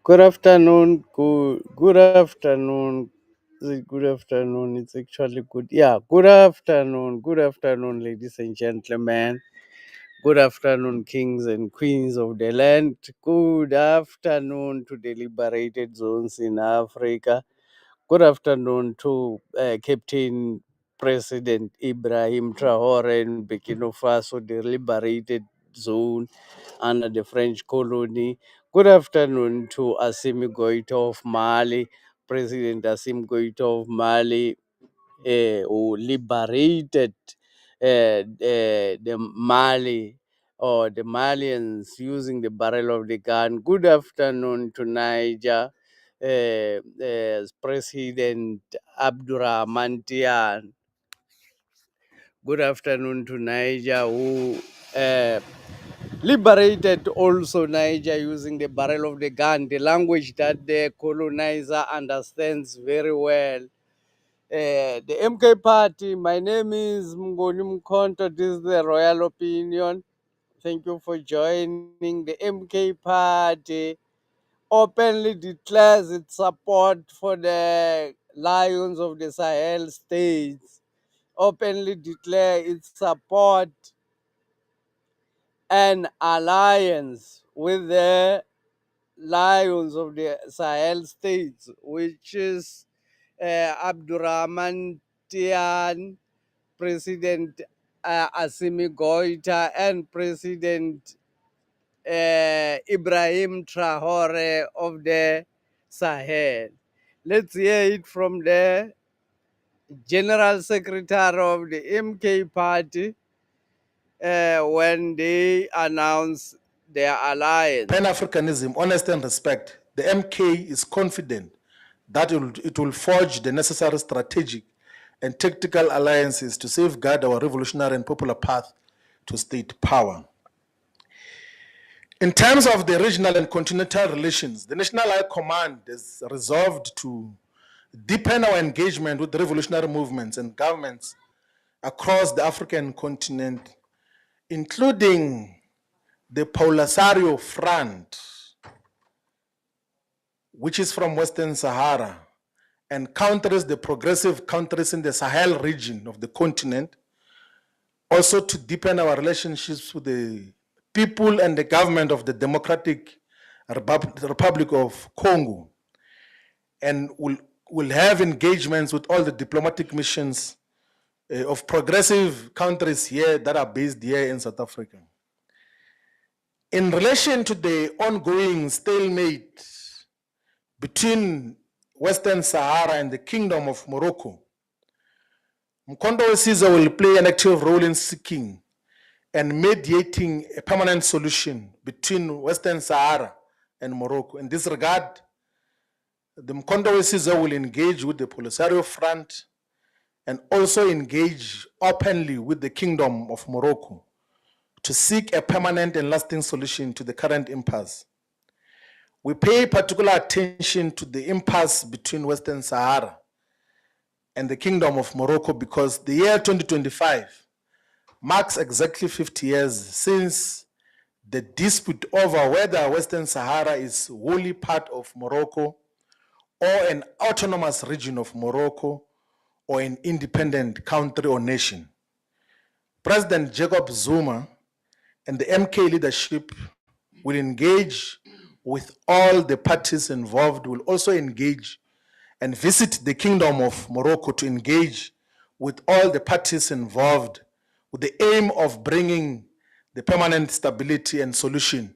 Good afternoon. Good afternoon. Is it good afternoon? It's actually good. Yeah, good afternoon. Good afternoon, ladies and gentlemen. Good afternoon, kings and queens of the land. Good afternoon to the liberated zones in Africa. Good afternoon to Captain President Ibrahim Traore in Burkina Faso, the liberated zone under the French colony. Good afternoon to Assimi Goita of Mali, President Assimi Goita of Mali, who liberated the Mali or the Malians using the barrel of the gun. Good afternoon to Niger, President Abdurrahman Tian. Good afternoon to Niger, who liberated also Niger using the barrel of the gun, the language that the colonizer understands very well. The MK Party, my name is Mngoni Mkonto. This is the Royal Opinion. Thank you for joining. The MK Party openly declares its support for the Lions of the Sahel states, openly declare its support and alliance with the Lions of the Sahel states, which is Abdurrahman Tian, President Assimi Goita, and President Ibrahim Traore of the Sahel. Let's hear it from the General Secretary of the MK Party when they announce their alliance. Pan-Africanism, honesty and respect, the MK is confident that it will forge the necessary strategic and tactical alliances to safeguard our revolutionary and popular path to state power. In terms of the regional and continental relations, the National High Command is resolved to deepen our engagement with the revolutionary movements and governments across the African continent, including the Polisario Front, which is from Western Sahara, and counters the progressive countries in the Sahel region of the continent, also to deepen our relationships with the people and the government of the Democratic Republic of Congo, and will have engagements with all the diplomatic missions of progressive countries here that are based here in South Africa. In relation to the ongoing stalemate between Western Sahara and the Kingdom of Morocco, Mkondo Caesar will play an active role in seeking and mediating a permanent solution between Western Sahara and Morocco. In this regard, the Mkondo Caesar will engage with the Polisario Front and also engage openly with the Kingdom of Morocco to seek a permanent and lasting solution to the current impasse. We pay particular attention to the impasse between Western Sahara and the Kingdom of Morocco because the year 2025 marks exactly 50 years since the dispute over whether Western Sahara is wholly part of Morocco or an autonomous region of Morocco or an independent country or nation. President Jacob Zuma and the MK leadership will engage with all the parties involved, will also engage and visit the Kingdom of Morocco to engage with all the parties involved with the aim of bringing the permanent stability and solution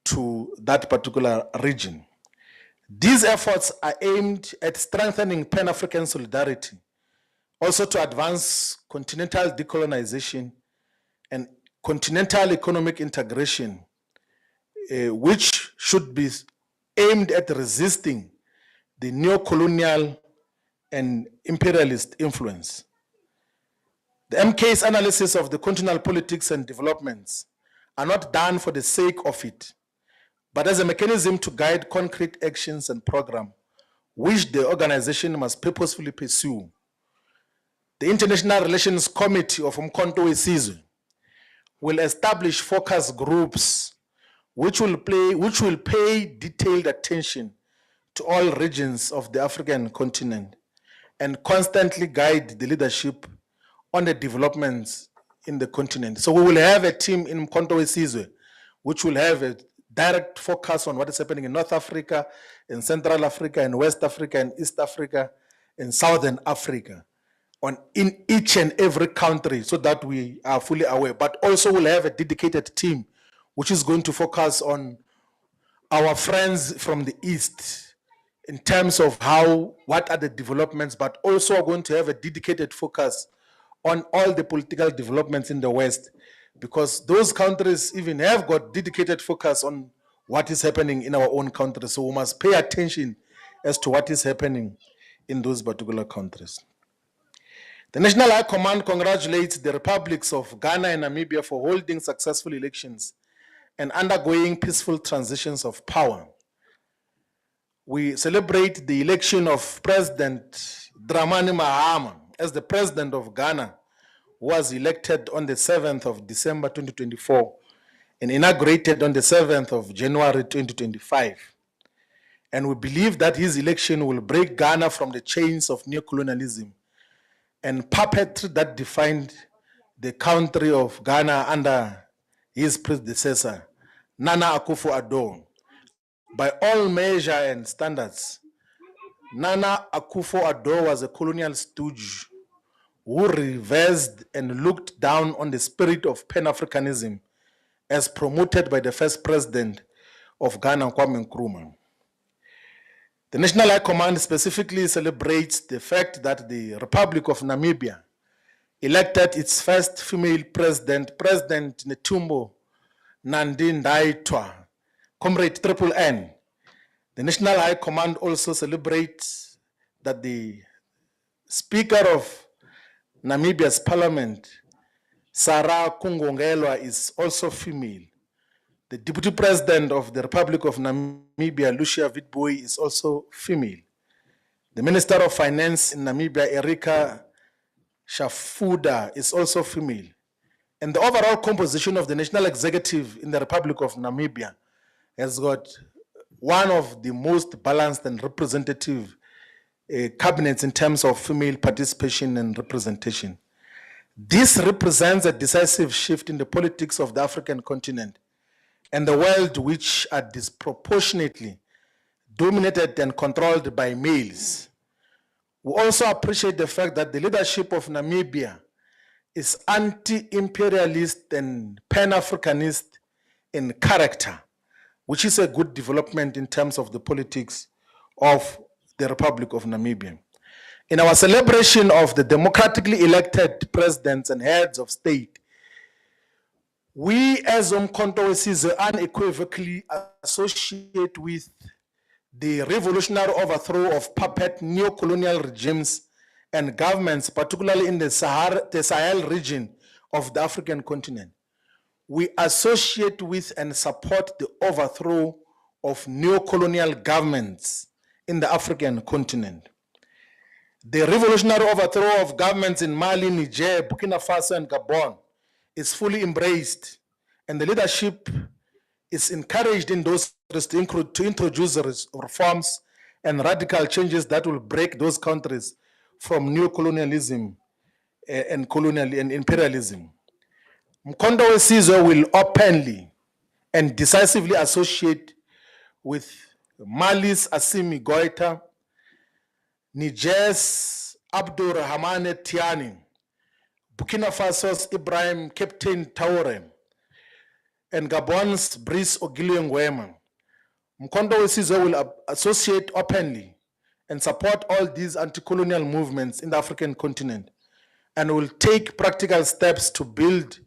to that particular region. These efforts are aimed at strengthening Pan-African solidarity, also to advance continental decolonization and continental economic integration, which should be aimed at resisting the neo-colonial and imperialist influence. The MK's analysis of the continental politics and developments are not done for the sake of it, but as a mechanism to guide concrete actions and programs which the organization must purposefully pursue. The International Relations Committee of Umkhonto we Sizwe will establish focus groups which will pay detailed attention to all regions of the African continent and constantly guide the leadership on the developments in the continent. So we will have a team in Mkhonto Wesizwe, which will have a direct focus on what is happening in North Africa, in Central Africa, in West Africa, in East Africa, in Southern Africa, on in each and every country, so that we are fully aware. But also we'll have a dedicated team which is going to focus on our friends from the East in terms of what are the developments, but also are going to have a dedicated focus on all the political developments in the West, because those countries even have got dedicated focus on what is happening in our own country. So we must pay attention as to what is happening in those particular countries. The National High Command congratulates the republics of Ghana and Namibia for holding successful elections and undergoing peaceful transitions of power. We celebrate the election of President Dramani Mahama as the president of Ghana, who was elected on the 7th of December 2024 and inaugurated on the 7th of January 2025. And we believe that his election will break Ghana from the chains of neocolonialism and puppetry that defined the country of Ghana under his predecessor, Nana Akufo-Addo. By all measure and standards, Nana Akufo-Addo was a colonial stooge who reversed and looked down on the spirit of Pan-Africanism as promoted by the first president of Ghana, Kwame Nkrumah. The National High Command specifically celebrates the fact that the Republic of Namibia elected its first female president, President Netumbo Nandi Ndaitwah, Comrade Triple N. The National High Command also celebrates that the Speaker of Namibia's parliament, Sarah Kungongelwa, is also female. The Deputy President of the Republic of Namibia, Lucia Witbooi, is also female. The Minister of Finance in Namibia, Erika Shafuda, is also female. And the overall composition of the National Executive in the Republic of Namibia has got one of the most balanced and representative cabinets in terms of female participation and representation. This represents a decisive shift in the politics of the African continent and the world, which are disproportionately dominated and controlled by males. We also appreciate the fact that the leadership of Namibia is anti-imperialist and pan-Africanist in character, which is a good development in terms of the politics of the Republic of Namibia. In our celebration of the democratically elected presidents and heads of state, we as Umkhonto Wesizwe unequivocally associate with the revolutionary overthrow of puppet neo-colonial regimes and governments, particularly in the Sahel region of the African continent. We associate with and support the overthrow of neo-colonial governments in the African continent. The revolutionary overthrow of governments in Mali, Niger, Burkina Faso, and Gabon is fully embraced, and the leadership is encouraged in those to introduce reforms and radical changes that will break those countries from neo-colonialism and colonial and imperialism. Umkhonto Wesizwe will openly and decisively associate with Mali's Assimi Goita, Niger's Abdurrahmane Tiani, Burkina Faso's Ibrahim Captain Traore, and Gabon's Brice Oligui Nguema. Umkhonto Wesizwe will associate openly and support all these anti-colonial movements in the African continent and will take practical steps to build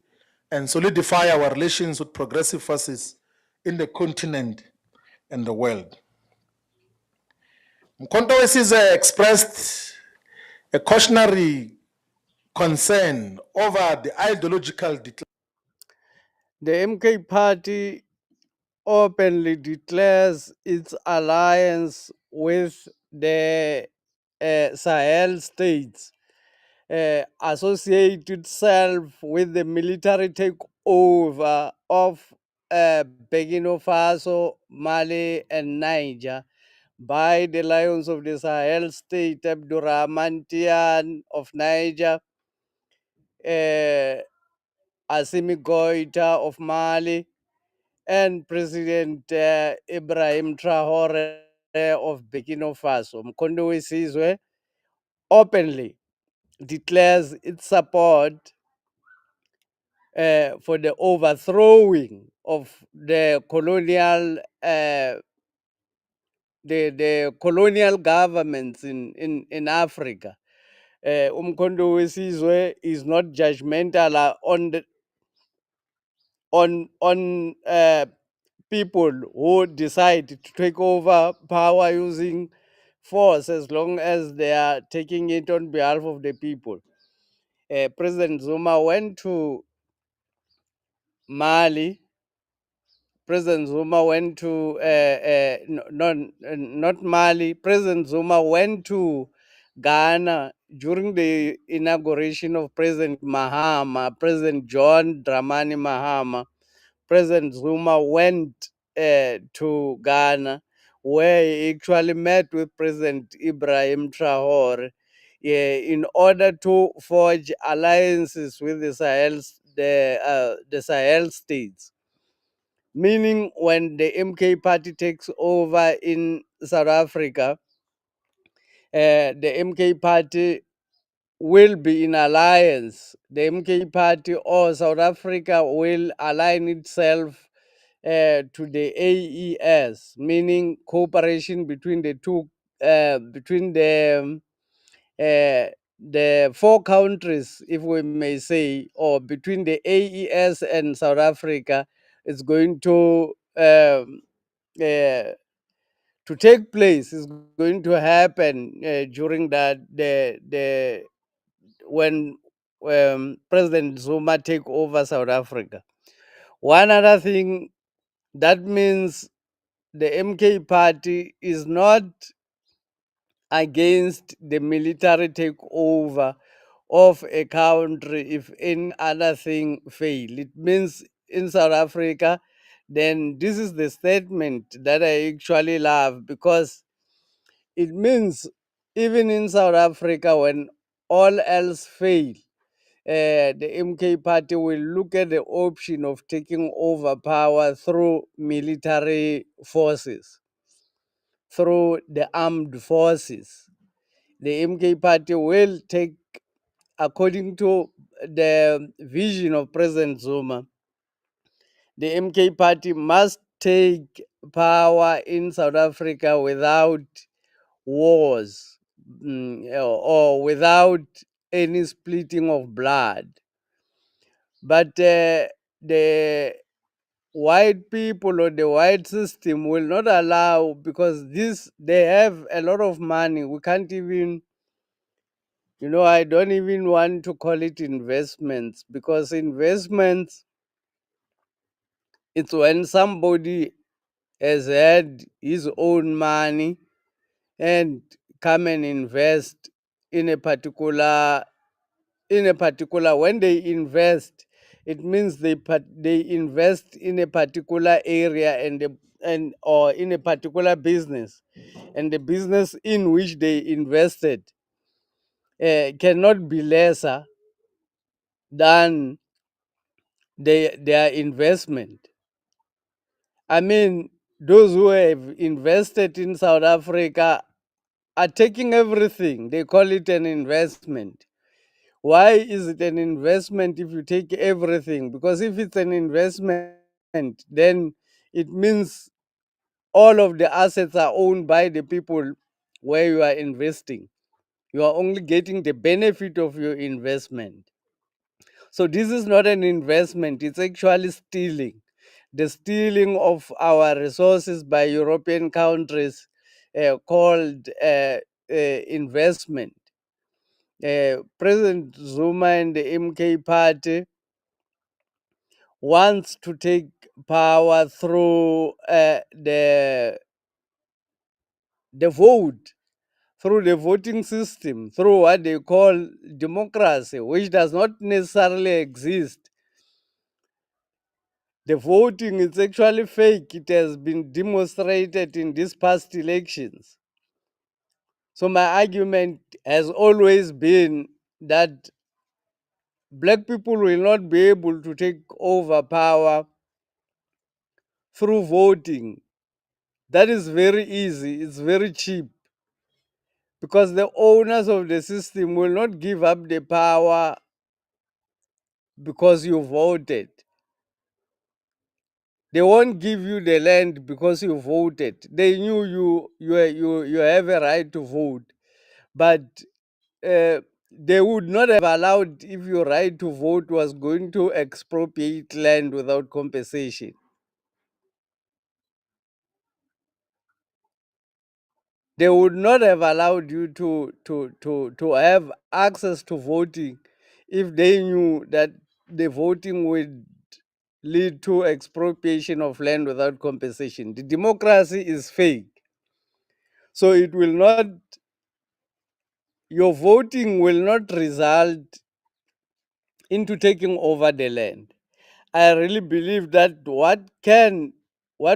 and solidify our relations with progressive forces in the continent and the world. Umkhonto Wesizwe expressed a cautionary concern over the ideological decline. The MK party openly declares its alliance with the Sahel states, associate itself with the military takeover of Burkina Faso, Mali, and Niger by the Lions of the Sahel State, Abdurrahman Tian of Niger, uh, Assimi Goita of Mali, and President Ibrahim Traore of Burkina Faso. Mkondo Sizwe openly declares its support for the overthrowing of the colonial governments in Africa. Umkondo Wesizwe is not judgmental on people who decide to take over power using force, as long as they are taking it on behalf of the people. President Zuma went to Mali. President Zuma went to not Mali. President Zuma went to Ghana during the inauguration of President Mahama, President John Dramani Mahama. President Zuma went to Ghana, where he actually met with President Ibrahim Traore in order to forge alliances with the Sahel states. Meaning, when the MK party takes over in South Africa, the MK party will be in alliance. The MK party or South Africa will align itself to the AES, meaning cooperation between the two, between the four countries, if we may say, or between the AES and South Africa, is going uh, to take place. Is going to happen during the when President Zuma take over South Africa. One other thing that means the MK party is not against the military takeover of a country if any other thing fail. It means in South Africa, then this is the statement that I actually love, because it means even in South Africa, when all else fail, the MK party will look at the option of taking over power through military forces, through the armed forces. The MK party will take, according to the vision of President Zuma, the MK party must take power in South Africa without wars, or without any splitting of blood. But the white people or the white system will not allow, because they have a lot of money. We can't even, I don't even want to call it investments, because investments, it's when somebody has had his own money and come and invest in a particular when they invest, it means they invest in a particular area, and or in a particular business, and the business in which they invested cannot be lesser than their investment. I mean, those who have invested in South Africa are taking everything. They call it an investment. Why is it an investment if you take everything? Because if it's an investment, then it means all of the assets are owned by the people where you are investing. You are only getting the benefit of your investment. So this is not an investment, it's actually stealing. The stealing of our resources by European countries, called investment. President Zuma and the MK party wants to take power through the vote, through the voting system, through what they call democracy, which does not necessarily exist. The voting is actually fake. It has been demonstrated in these past elections. So my argument has always been that black people will not be able to take over power through voting. That is very easy. It's very cheap because the owners of the system will not give up the power because you voted. They won't give you the land because you voted. They knew you have a right to vote, but they would not have allowed if your right to vote was going to expropriate land without compensation. They would not have allowed you to have access to voting if they knew that the voting would lead to expropriation of land without compensation. The democracy is fake. So it will not, your voting will not result into taking over the land. I really believe that what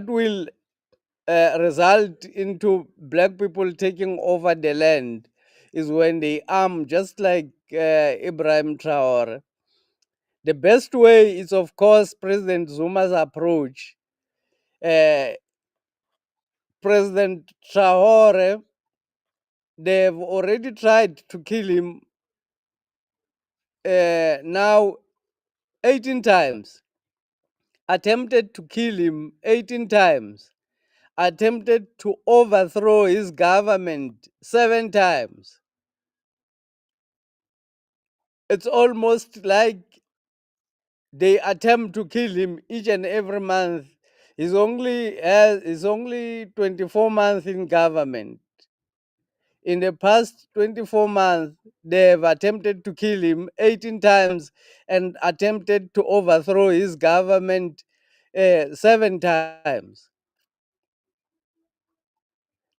will result into black people taking over the land is when they arm, just like Ibrahim Traore. The best way is, of course, President Zuma's approach. Uh, President Traore, they've already tried to kill him now 18 times, attempted to kill him 18 times, attempted to overthrow his government 7 times. It's almost like they attempt to kill him each and every month. He's only 24 months in government. In the past 24 months, they have attempted to kill him 18 times and attempted to overthrow his government 7 times.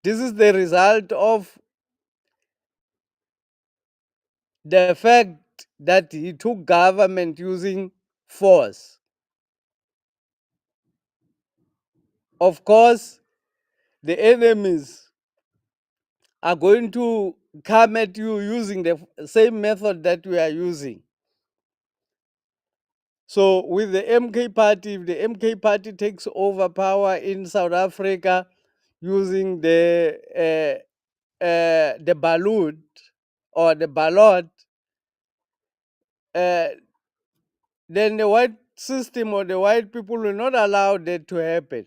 This is the result of the fact that he took government using force. Of course, the enemies are going to come at you using the same method that we are using. So, with the MK party, if the MK party takes over power in South Africa using the ballot or the ballot, uh, then the white system or the white people will not allow that to happen.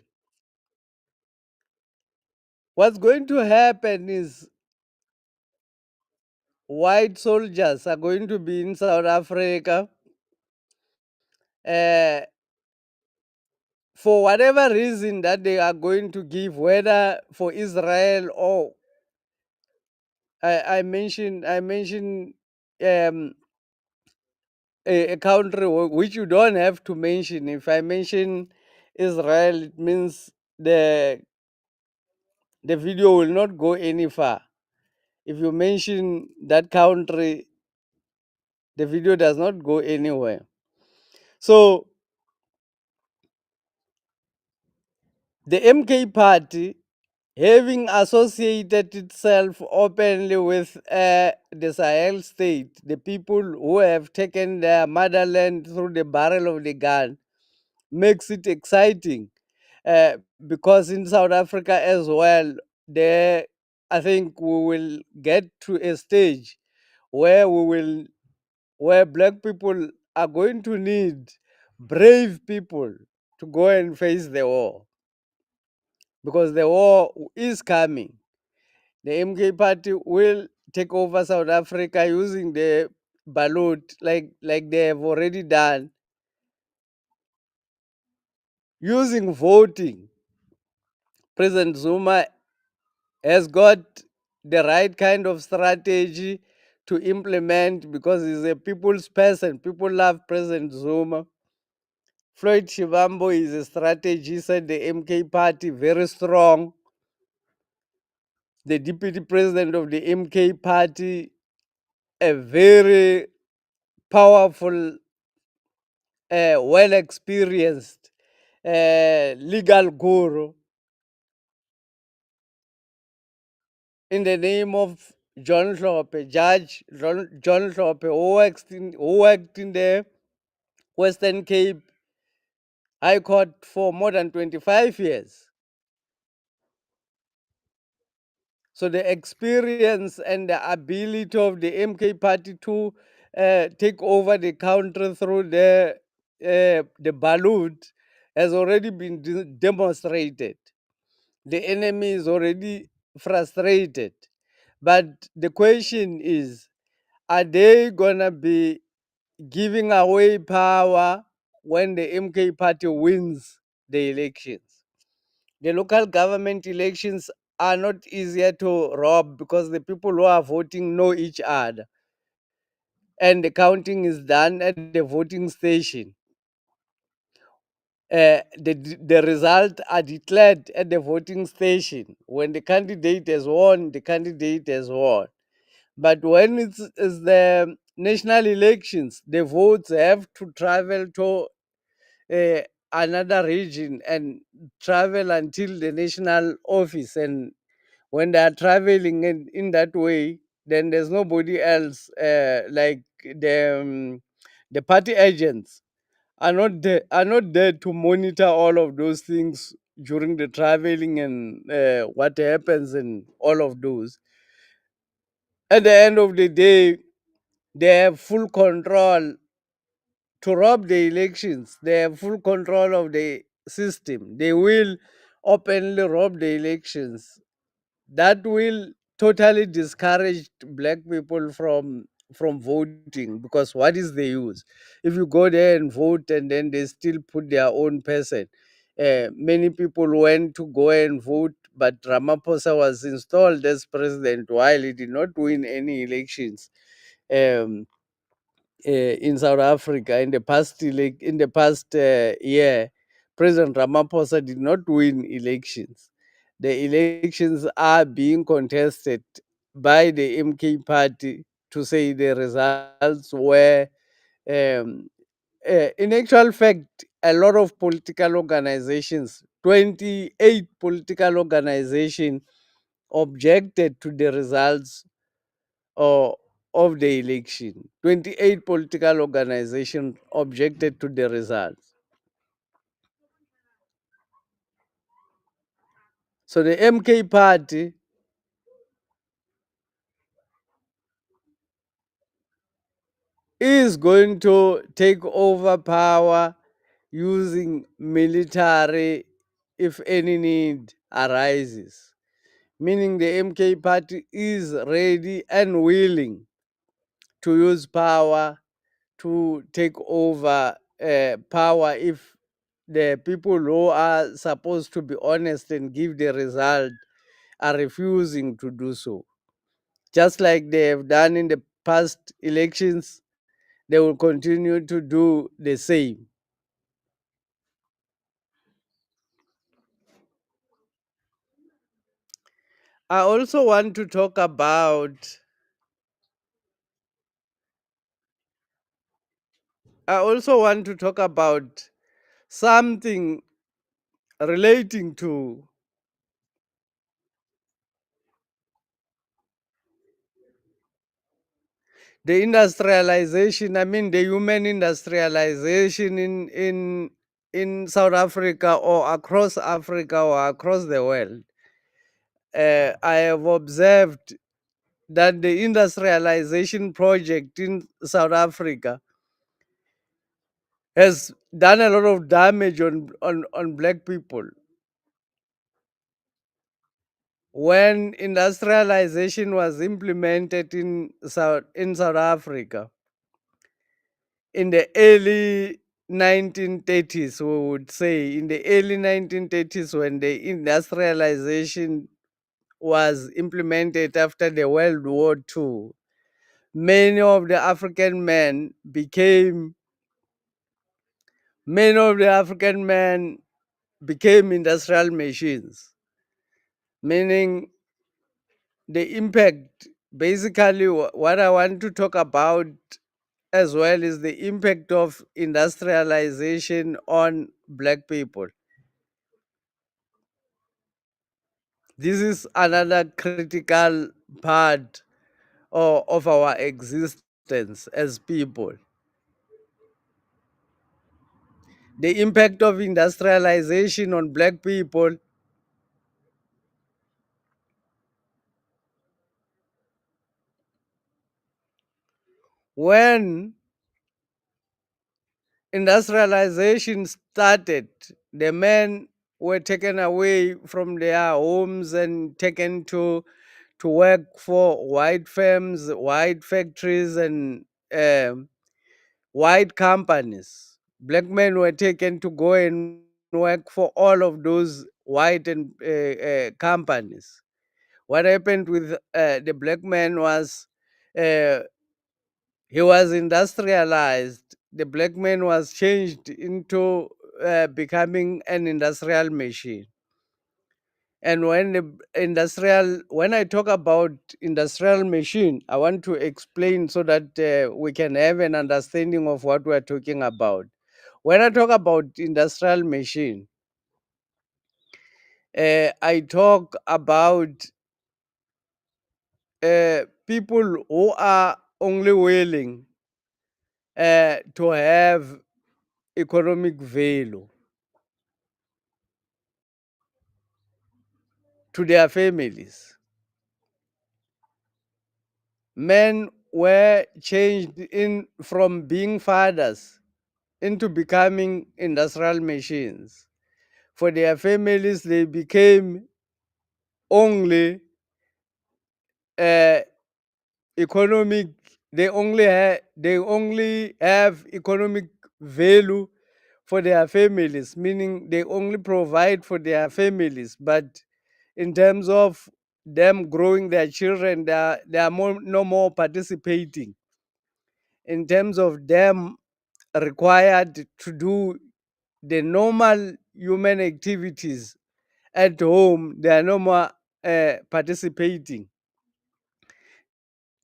What's going to happen is white soldiers are going to be in South Africa uh, for whatever reason that they are going to give, whether for Israel or I mentioned a country which you don't have to mention. If I mention Israel, it means the video will not go any far. If you mention that country, the video does not go anywhere. So the MK party, having associated itself openly with the Sahel state, the people who have taken their motherland through the barrel of the gun, makes it exciting. Uh, because in South Africa as well, there, I think we will get to a stage where where black people are going to need brave people to go and face the war, because the war is coming. The MK party will take over South Africa using the ballot, like they have already done, using voting. President Zuma has got the right kind of strategy to implement because he's a people's person. People love President Zuma. Floyd Shivambo is a strategist at the MK party, very strong. The deputy president of the MK party, a very powerful, well experienced legal guru in the name of John Slope, Judge John Slope, who worked in the Western Cape High Court for more than 25 years. So the experience and the ability of the MK party to take over the country through the balut has already been demonstrated. The enemy is already frustrated. But the question is, are they gonna be giving away power when the MK party wins the elections? The local government elections are not easier to rob because the people who are voting know each other, and the counting is done at the voting station. The results are declared at the voting station. When the candidate has won, the candidate has won. But when it's the national elections, the votes have to travel to uh, another region and travel until the national office. And when they are traveling in that way, then there's nobody else, like the party agents are not there to monitor all of those things during the traveling and what happens and all of those. At the end of the day, they have full control to rob the elections. They have full control of the system. They will openly rob the elections. That will totally discourage black people from voting, because what is the use if you go there and vote and then they still put their own person? Many people went to go and vote, but Ramaphosa was installed as president while he did not win any elections. um, in South Africa in the past year, President Ramaphosa did not win elections. The elections are being contested by the MK party to say the results were. Um, in actual fact, a lot of political organizations, 28 political organizations, objected to the results or of the election. 28 political organizations objected to the results. So the MK party is going to take over power using military if any need arises. Meaning the MK party is ready and willing to use power to take over power if the people who are supposed to be honest and give the result are refusing to do so. Just like they have done in the past elections, they will continue to do the same. I also want to talk about I also want to talk about something relating to the industrialization, I mean the human industrialization in South Africa or across Africa or across the world. I have observed that the industrialization project in South Africa has done a lot of damage on black people. When industrialization was implemented in South Africa in the early 1930s, we would say in the early 1930s, when the industrialization was implemented after the World War II, many of the African men became industrial machines, meaning the impact. Basically, what I want to talk about as well is the impact of industrialization on black people. This is another critical part of our existence as people. The impact of industrialization on black people, when industrialization started, the men were taken away from their homes and taken to work for white firms, white factories, and um white companies. Black men were taken to go and work for all of those white and companies. What happened with the black man was uh, he was industrialized. The black man was changed into becoming an industrial machine. And when I talk about industrial machine, I want to explain so that we can have an understanding of what we are talking about. When I talk about industrial machine, I talk about people who are only willing to have economic value to their families. Men were changed in from being fathers into becoming industrial machines. For their families, they became only uh, economic. They only have economic value for their families, meaning they only provide for their families. But in terms of them growing their children, they are no more participating. In terms of them required to do the normal human activities at home, they are no more participating.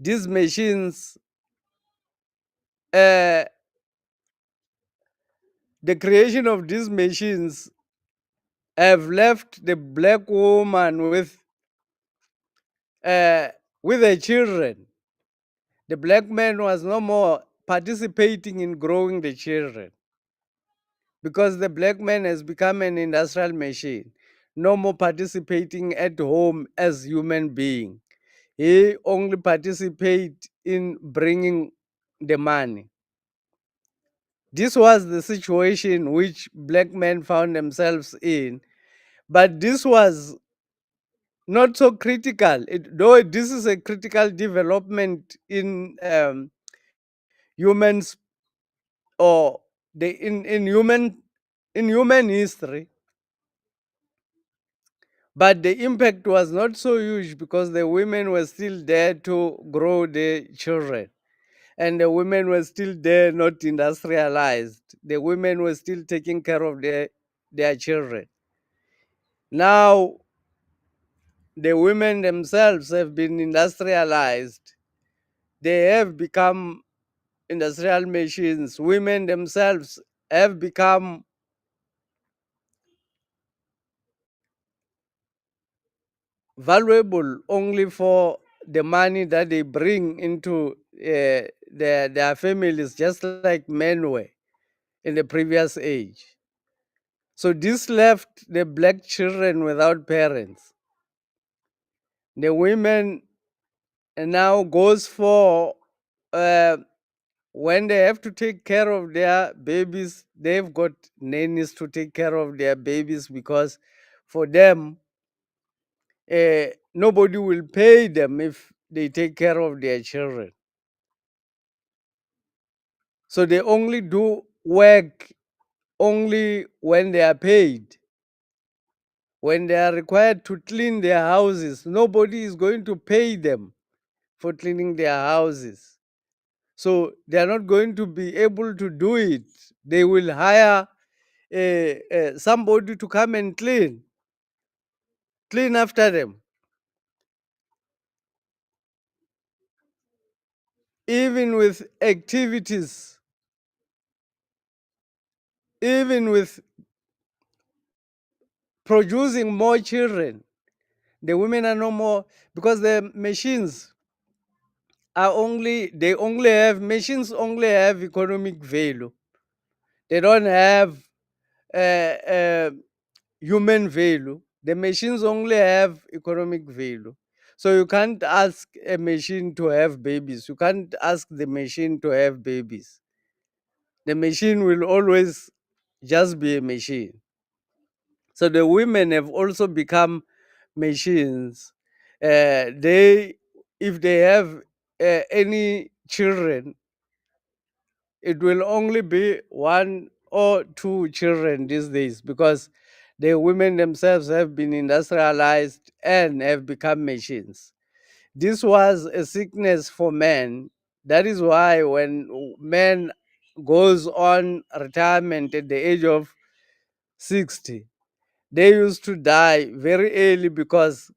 These machines, uh, the creation of these machines have left the black woman uh, with the children. The black man was no more participating in growing the children because the black man has become an industrial machine, no more participating at home as human being. He only participate in bringing the money. This was the situation which black men found themselves in, but this was not so critical. Though this is a critical development in humans or in human history, but the impact was not so huge because the women were still there to grow the children, and the women were still there, not industrialized. The women were still taking care of their children. Now the women themselves have been industrialized. They have become industrial machines. Women themselves have become valuable only for the money that they bring into their families, just like men were in the previous age. So this left the black children without parents. The women now goes for uh, when they have to take care of their babies, they've got nannies to take care of their babies because for them, nobody will pay them if they take care of their children. So they only do work only when they are paid. When they are required to clean their houses, nobody is going to pay them for cleaning their houses. So they are not going to be able to do it. They will hire somebody to come and clean after them. even with activities, even with producing more children, the women are no more, because the machines are only, they only have, machines only have economic value. They don't have uh, uh, human value. The machines only have economic value. So you can't ask a machine to have babies. You can't ask the machine to have babies. The machine will always just be a machine. So the women have also become machines. They, if they have any children, it will only be one or two children these days, because the women themselves have been industrialized and have become machines. This was a sickness for men. That is why when men goes on retirement at the age of 60, they used to die very early, because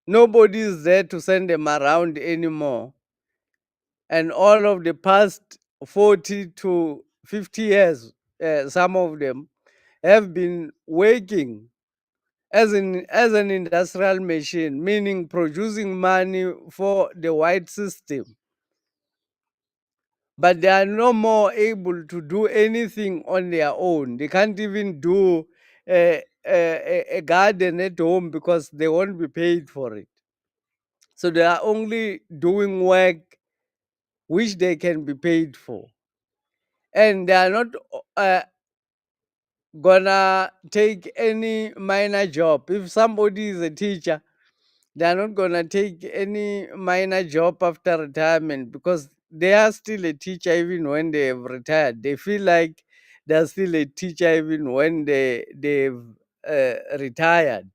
nobody is there to send them around anymore. And all of the past 40 to 50 years, some of them have been working as an industrial machine, meaning producing money for the white system. But they are no more able to do anything on their own. They can't even do a garden at home, because they won't be paid for it. So they are only doing work which they can be paid for. And they are not uh, gonna take any minor job. If somebody is a teacher, they are not gonna take any minor job after retirement, because they are still a teacher even when they have retired. They feel like they are still a teacher even when they've retired.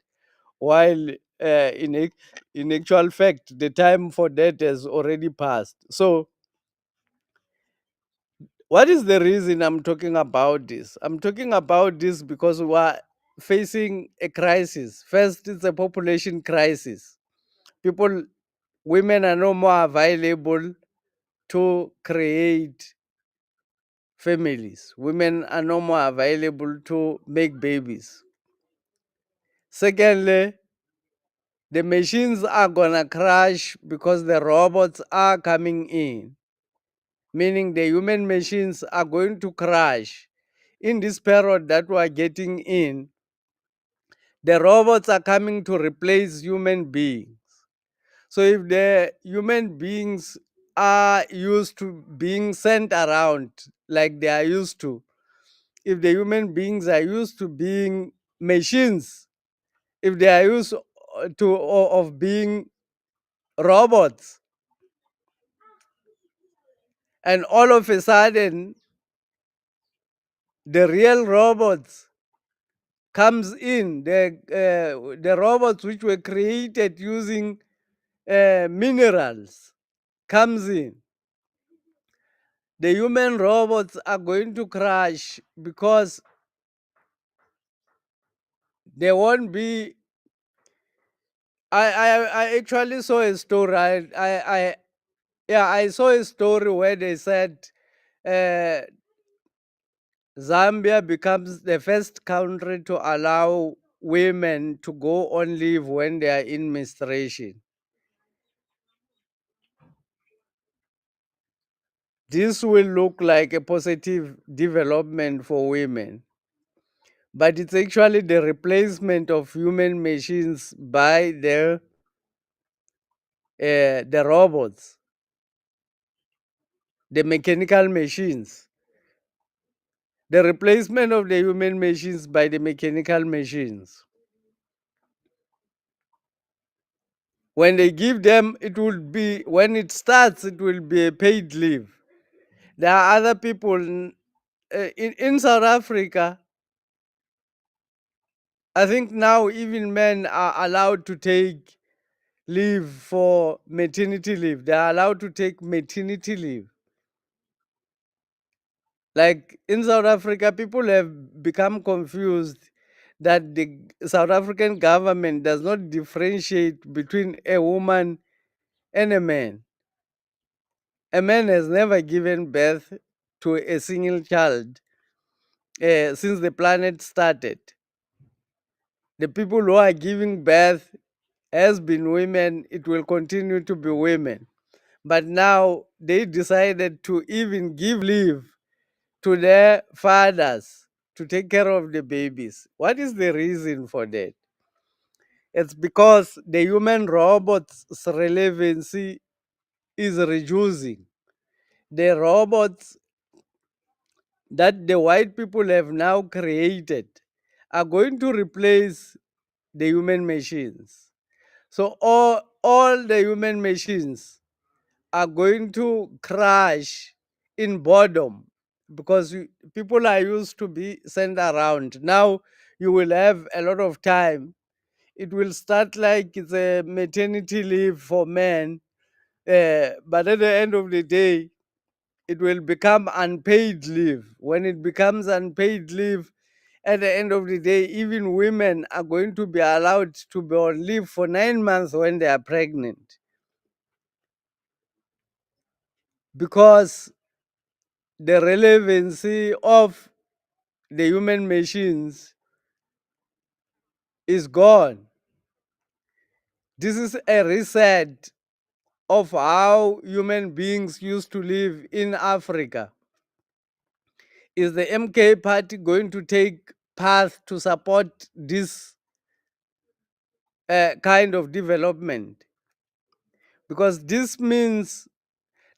While in actual fact, the time for that has already passed. So what is the reason I'm talking about this? I'm talking about this because we are facing a crisis. First, it's a population crisis. People, women are no more available to create families. Women are no more available to make babies. Secondly, the machines are gonna crash because the robots are coming in, meaning the human machines are going to crash. In this period that we are getting in, the robots are coming to replace human beings. So if the human beings are used to being sent around like they are used to, if the human beings are used to being machines, if they are used of being robots, and all of a sudden the real robots comes in, the robots which were created using minerals comes in, the human robots are going to crash, because there won't be. I actually saw a story. I saw a story where they said uh, Zambia becomes the first country to allow women to go on leave when they are in menstruation. This will look like a positive development for women, but it's actually the replacement of human machines by the robots, the mechanical machines, the replacement of the human machines by the mechanical machines. When they give them, it will be, when it starts, it will be a paid leave. There are other people in South Africa. I think now even men are allowed to take leave for maternity leave. They are allowed to take maternity leave. Like in South Africa, people have become confused that the South African government does not differentiate between a woman and a man. A man has never given birth to a single child since the planet started. The people who are giving birth has been women, it will continue to be women. But now they decided to even give leave to their fathers to take care of the babies. What is the reason for that? It's because the human robot's relevancy is reducing. The robots that the white people have now created are going to replace the human machines. So all the human machines are going to crash in boredom because people are used to be sent around. Now you will have a lot of time. It will start like it's a maternity leave for men, but at the end of the day, it will become unpaid leave. When it becomes unpaid leave, at the end of the day, even women are going to be allowed to be on leave for 9 months when they are pregnant because the relevancy of the human machines is gone. This is a reset of how human beings used to live in Africa. Is the MK party going to take path to support this kind of development? Because this means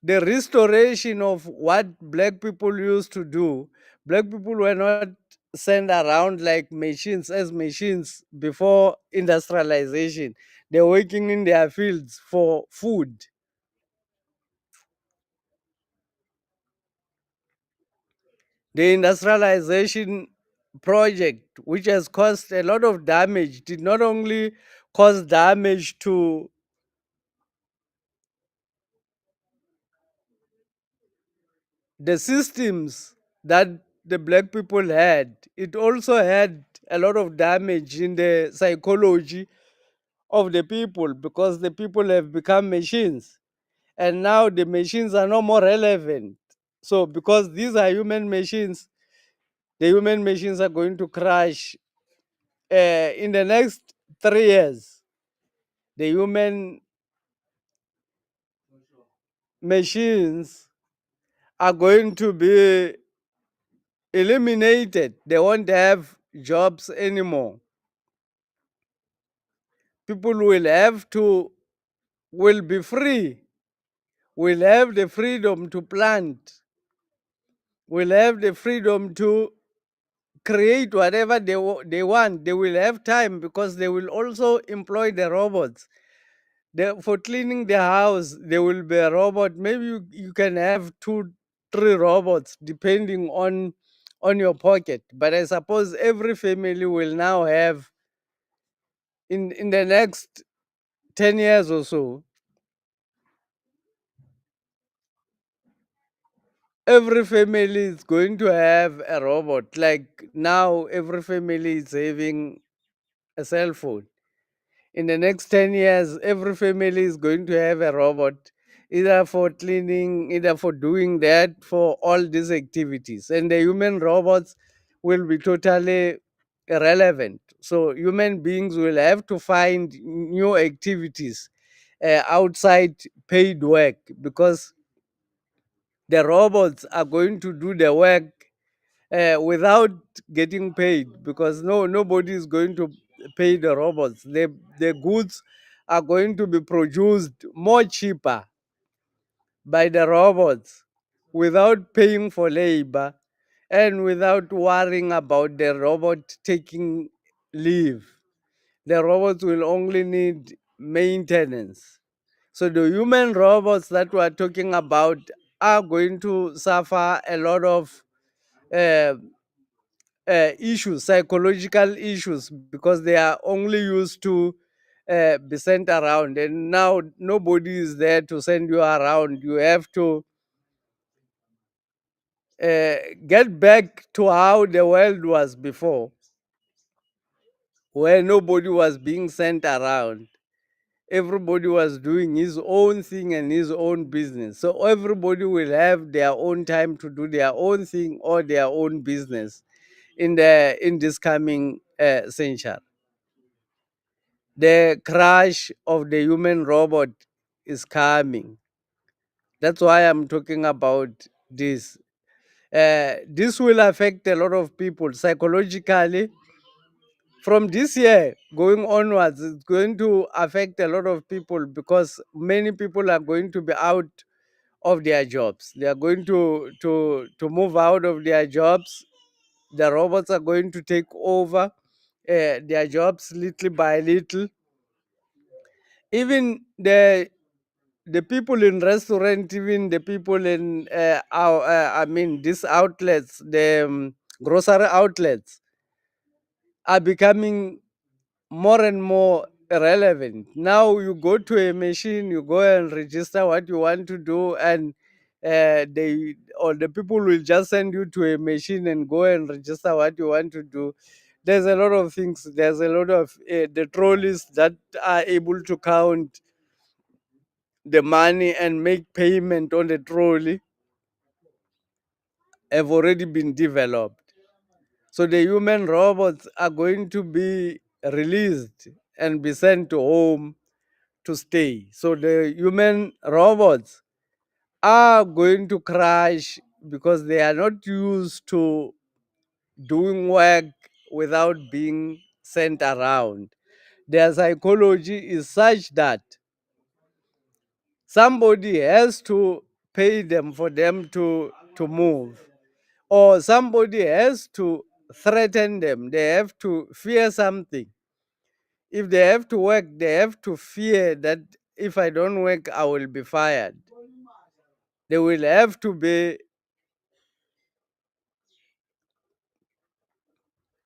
the restoration of what black people used to do. Black people were not sent around like machines as machines before industrialization. They're working in their fields for food. The industrialization project, which has caused a lot of damage, did not only cause damage to the systems that the black people had, it also had a lot of damage in the psychology of the people because the people have become machines and now the machines are no more relevant. So, because these are human machines, the human machines are going to crash in the next 3 years. The human machines are going to be eliminated. They won't have jobs anymore. People will be free, will have the freedom to plant, will have the freedom to create whatever they want. They will have time because they will also employ the robots. For cleaning the house, there will be a robot. Maybe you can have two, three robots depending on your pocket. But I suppose every family will now have in the next 10 years or so, every family is going to have a robot. Like now, every family is having a cell phone. In the next 10 years, every family is going to have a robot, either for cleaning, either for doing that, for all these activities. And the human robots will be totally irrelevant. So, human beings will have to find new activities outside paid work because the robots are going to do the work without getting paid because nobody is going to pay the robots. The goods are going to be produced more cheaper by the robots without paying for labor and without worrying about the robot taking leave. The robots will only need maintenance. So the human robots that we are talking about are going to suffer a lot of uh, issues, psychological issues, because they are only used to be sent around, and now nobody is there to send you around. You have to get back to how the world was before, where nobody was being sent around. everybody was doing his own thing and his own business. So everybody will have their own time to do their own thing or their own business in this coming century. The crash of the human robot is coming. That's why I'm talking about this. This will affect a lot of people psychologically. From this year going onwards, it's going to affect a lot of people because many people are going to be out of their jobs. They are going to move out of their jobs. The robots are going to take over their jobs little by little. Even the people in restaurant, even the people in I mean these outlets, the grocery outlets, are becoming more and more relevant. Now you go to a machine, you go and register what you want to do, and they or the people will just send you to a machine and go and register what you want to do. There's a lot of things. There's a lot of the trolleys that are able to count the money and make payment on the trolley have already been developed. So the human robots are going to be released and be sent to home to stay. So the human robots are going to crash because they are not used to doing work without being sent around. Their psychology is such that somebody has to pay them for them to move, or somebody has to threaten them. They have to fear something. If they have to work, they have to fear that if I don't work, I will be fired. They will have to be,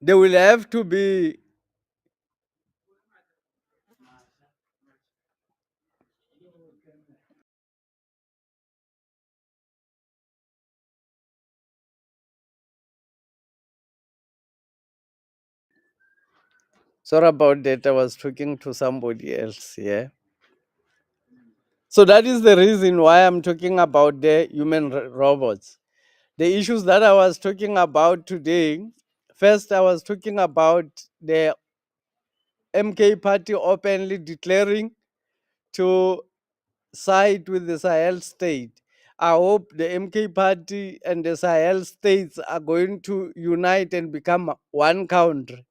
they will have to be, sorry about that. I was talking to somebody else here. So that is the reason why I'm talking about the human robots. The issues that I was talking about today, first, I was talking about the MK party openly declaring to side with the Sahel state. I hope the MK party and the Sahel states are going to unite and become one country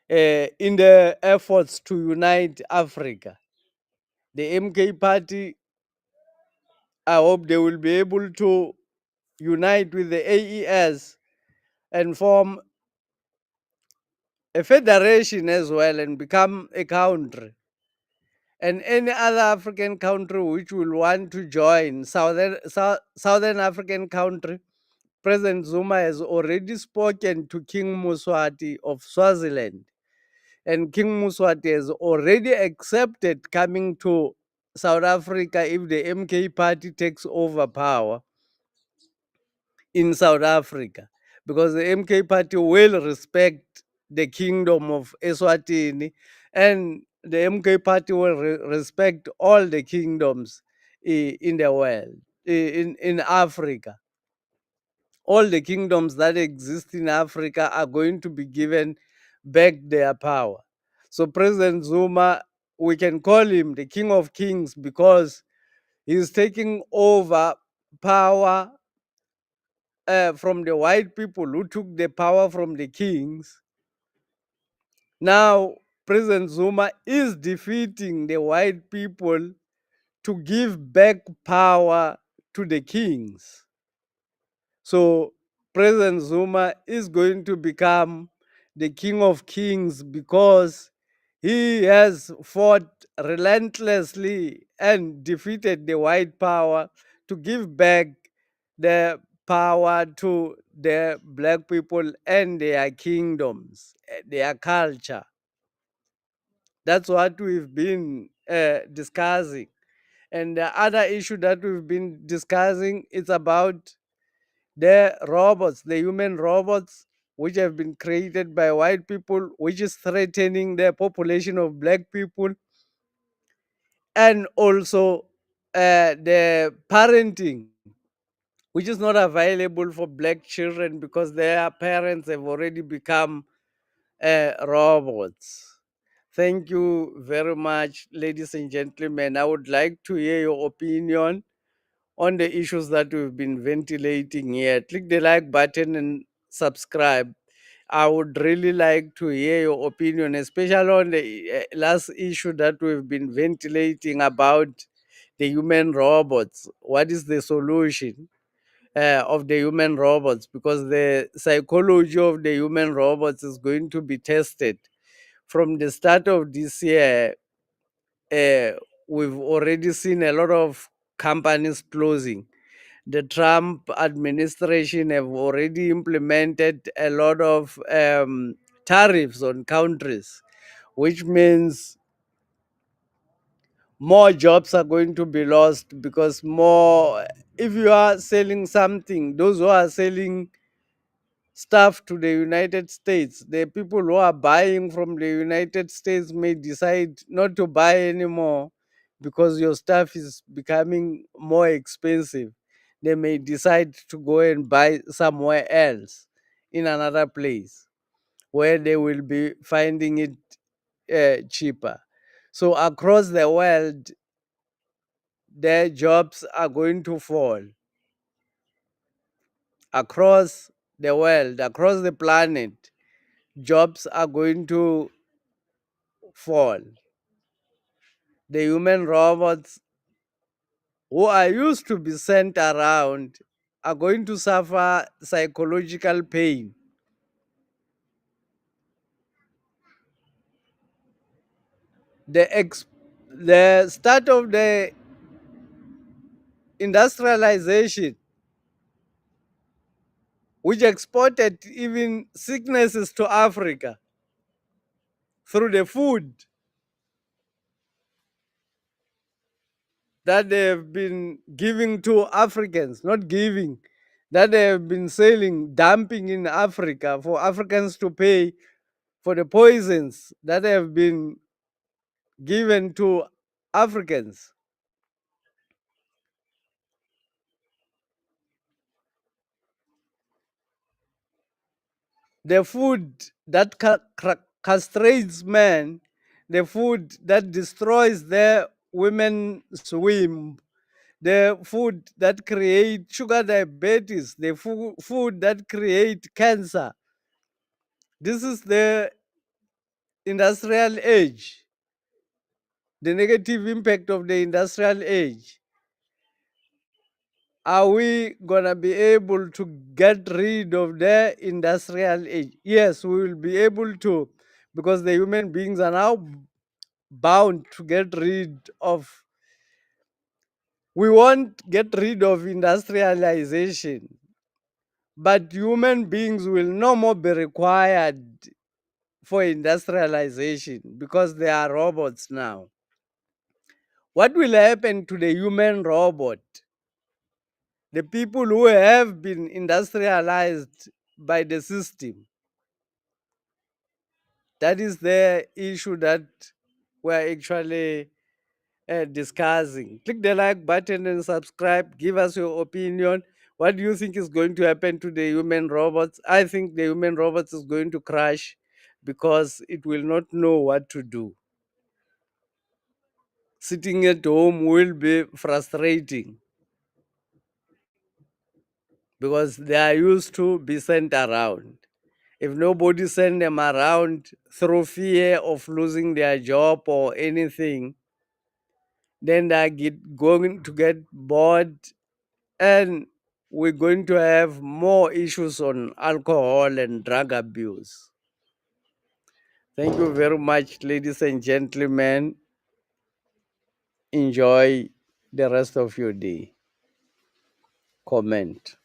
in the efforts to unite Africa. The MK party, I hope they will be able to unite with the AES and form a federation as well and become a country. And any other African country which will want to join, Southern African country, President Zuma has already spoken to King Muswati of Swaziland. And King Muswati has already accepted coming to South Africa if the MK party takes over power in South Africa, because the MK party will respect the kingdom of Eswatini, and the MK party will respect all the kingdoms in the world, in Africa. All the kingdoms that exist in Africa are going to be given back their power. So President Zuma, we can call him the King of Kings because he's taking over power from the white people who took the power from the kings. Now, President Zuma is defeating the white people to give back power to the kings. So, President Zuma is going to become the king of kings because he has fought relentlessly and defeated the white power to give back the power to the black people and their kingdoms, their culture. That's what we've been discussing. And the other issue that we've been discussing is about the robots, the human robots, which have been created by white people, which is threatening the population of black people. and also the parenting, which is not available for black children because their parents have already become robots. Thank you very much, ladies and gentlemen. I would like to hear your opinion on the issues that we've been ventilating here. Click the like button and subscribe. I would really like to hear your opinion, especially on the last issue that we've been ventilating about the human robots. What is the solution of the human robots? Because the psychology of the human robots is going to be tested. From the start of this year, uh, we've already seen a lot of companies closing. The Trump administration have already implemented a lot of tariffs on countries, which means more jobs are going to be lost because more, if you are selling something, those who are selling stuff to the United States, the people who are buying from the United States may decide not to buy anymore because your stuff is becoming more expensive. They may decide to go and buy somewhere else in another place where they will be finding it cheaper. So across the world, their jobs are going to fall. Across the world, across the planet, jobs are going to fall. The human robots who are used to be sent around are going to suffer psychological pain. The, ex- the start of the industrialization, which exported even sicknesses to Africa through the food that they have been giving to Africans, not giving, that they have been selling, dumping in Africa for Africans to pay for the poisons that have been given to Africans. The food that castrates men, the food that destroys their women's womb, the food that create sugar diabetes, the food that create cancer. This is the industrial age, the negative impact of the industrial age. Are we going to be able to get rid of the industrial age? Yes, we will be able to, because the human beings are now bound to get rid of. We won't get rid of industrialization, but human beings will no more be required for industrialization because they are robots now. What will happen to the human robot? The people who have been industrialized by the system. That is the issue that we're actually discussing. Click the like button and subscribe. Give us your opinion. What do you think is going to happen to the human robots? I think the human robots is going to crash because it will not know what to do. Sitting at home will be frustrating because they are used to be sent around. If nobody send them around through fear of losing their job or anything, then they are going to get bored, and we're going to have more issues on alcohol and drug abuse. Thank you very much, ladies and gentlemen. Enjoy the rest of your day. Comment.